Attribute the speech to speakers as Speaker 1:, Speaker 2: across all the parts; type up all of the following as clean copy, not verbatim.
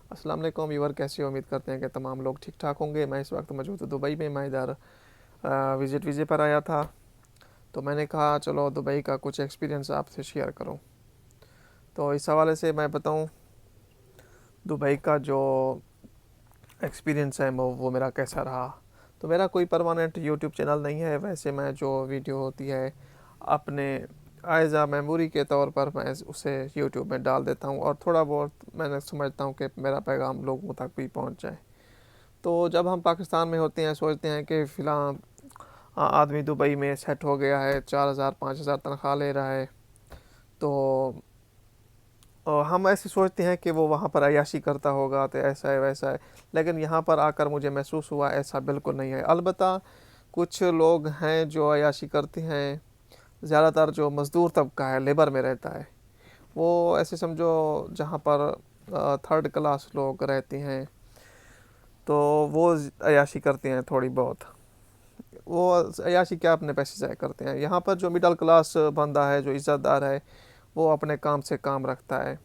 Speaker 1: अस्सलाम वालेकुम व्यूअर, कैसे हो? उम्मीद करते हैं कि तमाम लोग ठीक ठाक होंगे। मैं इस वक्त मौजूद हूँ दुबई में। मैं इधर विज़िट वीज़े पर आया था, तो मैंने कहा चलो दुबई का कुछ एक्सपीरियंस आपसे शेयर करूँ। तो इस हवाले से मैं बताऊँ दुबई का जो एक्सपीरियंस है वो मेरा कैसा रहा। तो मेरा कोई परमानेंट यूट्यूब चैनल नहीं है। वैसे मैं जो वीडियो होती है अपने एज आ मेमोरी के तौर पर मैं उसे यूट्यूब में डाल देता हूँ, और थोड़ा बहुत मैंने समझता हूँ कि मेरा पैगाम लोगों तक भी पहुँच जाए। तो जब हम पाकिस्तान में होते हैं सोचते हैं कि फ़िलहाल आदमी दुबई में सेट हो गया है, 4,000 5,000 तनख्वाह ले रहा है, तो हम ऐसे सोचते हैं कि वो वहाँ पर अय्याशी करता होगा, तो ऐसा है वैसा है। लेकिन यहाँ पर आकर मुझे महसूस हुआ ऐसा बिल्कुल नहीं है। अलबत्ता कुछ लोग हैं जो अय्याशी करते हैं। ज़्यादातर जो मज़दूर तबका है, लेबर में रहता है, वो ऐसे समझो जहाँ पर थर्ड क्लास लोग रहते हैं, तो वो अय्याशी करते हैं थोड़ी बहुत। वो अय्याशी क्या, अपने पैसे ज़ाय करते हैं। यहाँ पर जो मिडिल क्लास बंदा है, जो इज़्ज़तदार है, वो अपने काम से काम रखता है।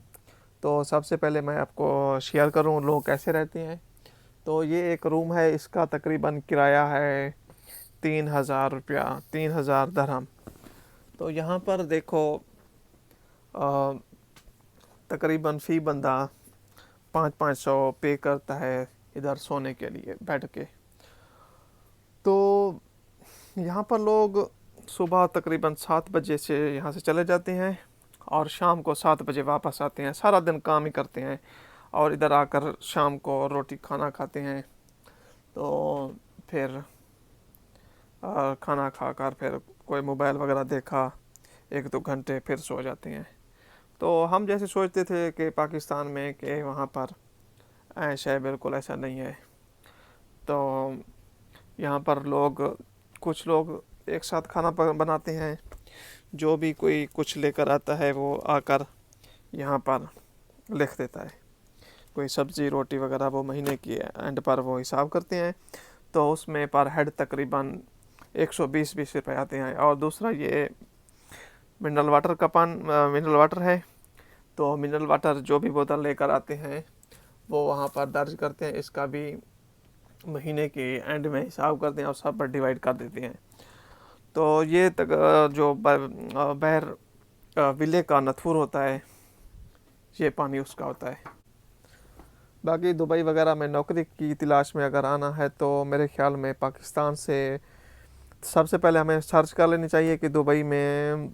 Speaker 1: तो सबसे पहले मैं आपको शेयर करूँ लोग कैसे रहते हैं। तो ये एक रूम है, इसका तकरीबन किराया है 3,000 रुपया, 3,000 दरहम। तो यहाँ पर देखो अ, तकरीबन फ़ी बंदा 500-500 पे करता है इधर सोने के लिए बैठ के। तो यहाँ पर लोग सुबह तकरीबन 7 बजे से यहाँ से चले जाते हैं और शाम को 7 बजे वापस आते हैं। सारा दिन काम ही करते हैं और इधर आकर शाम को रोटी खाना खाते हैं। तो फिर खाना खाकर फिर कोई मोबाइल वगैरह देखा 1-2 घंटे, फिर सो जाते हैं। तो हम जैसे सोचते थे कि पाकिस्तान में कि वहाँ पर ऐसा है, बिल्कुल ऐसा नहीं है। तो यहाँ पर लोग, कुछ लोग एक साथ खाना बनाते हैं। जो भी कोई कुछ लेकर आता है वो आकर यहाँ पर लिख देता है। कोई सब्ज़ी रोटी वगैरह वो महीने की एंड पर वो हिसाब करते हैं। तो उसमें पर हेड तकरीबन 120-20 रुपये आते हैं। और दूसरा ये मिनरल वाटर का मिनरल वाटर है। तो मिनरल वाटर जो भी बोतल लेकर आते हैं वो वहाँ पर दर्ज करते हैं, इसका भी महीने के एंड में हिसाब करते हैं और सब पर डिवाइड कर देते हैं। तो ये तक जो बहर विले का नथुर होता है, ये पानी उसका होता है। बाकी दुबई वगैरह में नौकरी की तलाश में अगर आना है तो मेरे ख्याल में पाकिस्तान से सबसे पहले हमें सर्च कर लेनी चाहिए कि दुबई में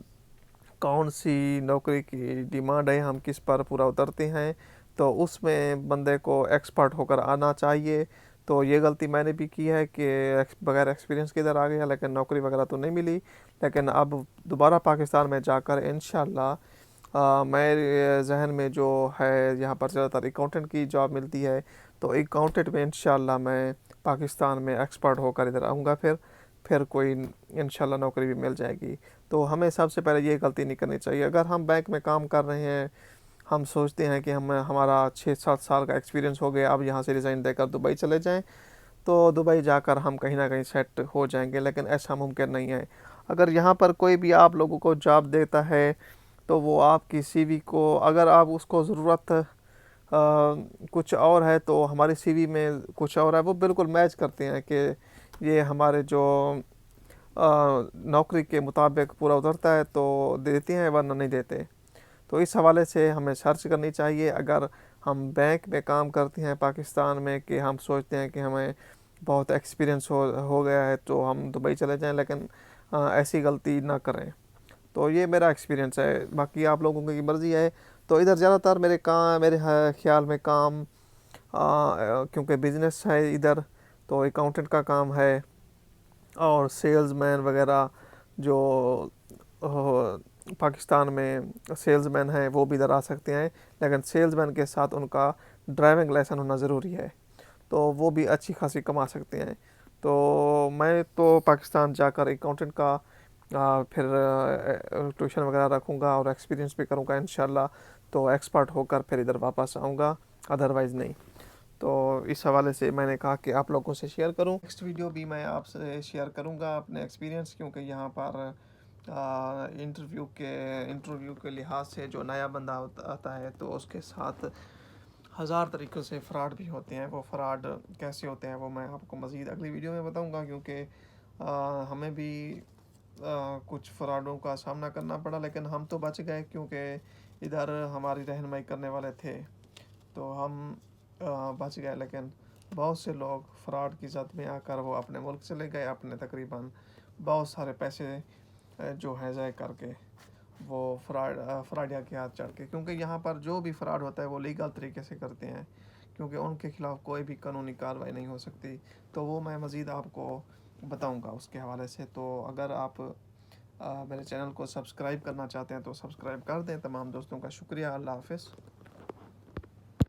Speaker 1: कौन सी नौकरी की डिमांड है, हम किस पर पूरा उतरते हैं। तो उसमें बंदे को एक्सपर्ट होकर आना चाहिए। तो ये गलती मैंने भी की है कि बगैर एक्सपीरियंस के इधर आ गया, लेकिन नौकरी वगैरह तो नहीं मिली। लेकिन अब दोबारा पाकिस्तान में जाकर इंशाल्लाह मेरे जहन में जो है, यहाँ पर ज़्यादातर अकाउंटेंट की जॉब मिलती है, तो अकाउंटेंट में इंशाल्लाह मैं पाकिस्तान में एक्सपर्ट होकर इधर आऊँगा। फिर कोई इंशाल्लाह नौकरी भी मिल जाएगी। तो हमें सबसे पहले ये गलती नहीं करनी चाहिए। अगर हम बैंक में काम कर रहे हैं, हम सोचते हैं कि हम हमारा 6-7 साल का एक्सपीरियंस हो गया, अब यहाँ से रिज़ाइन देकर दुबई चले जाएं, तो दुबई जाकर हम कहीं ना कहीं सेट हो जाएंगे। लेकिन ऐसा मुमकिन नहीं है। अगर यहाँ पर कोई भी आप लोगों को जॉब देता है तो वो आपकी सीवी को, अगर आप उसको ज़रूरत कुछ और है तो हमारी सीवी में कुछ और है, वो बिल्कुल मैच करते हैं कि ये हमारे जो नौकरी के मुताबिक पूरा उतरता है तो देते हैं, वरना नहीं देते। तो इस हवाले से हमें सर्च करनी चाहिए। अगर हम बैंक में काम करते हैं पाकिस्तान में, कि हम सोचते हैं कि हमें बहुत एक्सपीरियंस हो गया है तो हम दुबई चले जाएं, लेकिन ऐसी गलती ना करें। तो ये मेरा एक्सपीरियंस है, बाकी आप लोगों की मर्ज़ी है। तो इधर ज़्यादातर मेरे ख्याल में काम क्योंकि बिज़नेस है इधर, तो अकाउंटेंट का काम है। और सेल्समैन वगैरह जो पाकिस्तान में सेल्समैन हैं वो भी इधर आ सकते हैं, लेकिन सेल्समैन के साथ उनका ड्राइविंग लाइसेंस होना ज़रूरी है, तो वो भी अच्छी खासी कमा सकते हैं। तो मैं तो पाकिस्तान जाकर अकाउंटेंट का फिर ट्यूशन वगैरह रखूँगा और एक्सपीरियंस भी करूँगा इंशाल्लाह। तो एक्सपर्ट होकर फिर इधर वापस आऊँगा, अदरवाइज़ नहीं। तो इस हवाले से मैंने कहा कि आप लोगों से शेयर करूं। नेक्स्ट वीडियो भी मैं आपसे शेयर करूंगा अपने एक्सपीरियंस, क्योंकि यहाँ पर इंटरव्यू के लिहाज से जो नया बंदा आता है तो उसके साथ ہزار طریقوں سے فراڈ بھی ہوتے ہیں. وہ فراڈ کیسے ہوتے ہیں وہ میں آپ کو مزید اگلی ویڈیو میں بتاؤں گا، کیونکہ ہمیں بھی کچھ فراڈوں کا سامنا کرنا پڑا، لیکن ہم تو بچ گئے کیونکہ ادھر ہماری رہنمائی کرنے والے تھے تو ہم بچ گئے. لیکن بہت سے لوگ فراڈ کی زد میں آ کر وہ اپنے ملک چلے گئے، اپنے تقریباً بہت سارے پیسے جو ہیں ضائع کر کے، وہ فراڈیا کے ہاتھ چڑھ کے. کیونکہ یہاں پر جو بھی فراڈ ہوتا ہے وہ لیگل طریقے سے کرتے ہیں، کیونکہ ان کے خلاف کوئی بھی قانونی کارروائی نہیں ہو سکتی. تو وہ میں مزید آپ کو بتاؤں گا اس کے حوالے سے. تو اگر آپ میرے چینل کو سبسکرائب کرنا چاہتے ہیں تو سبسکرائب کر دیں. تمام دوستوں کا شکریہ. اللہ حافظ.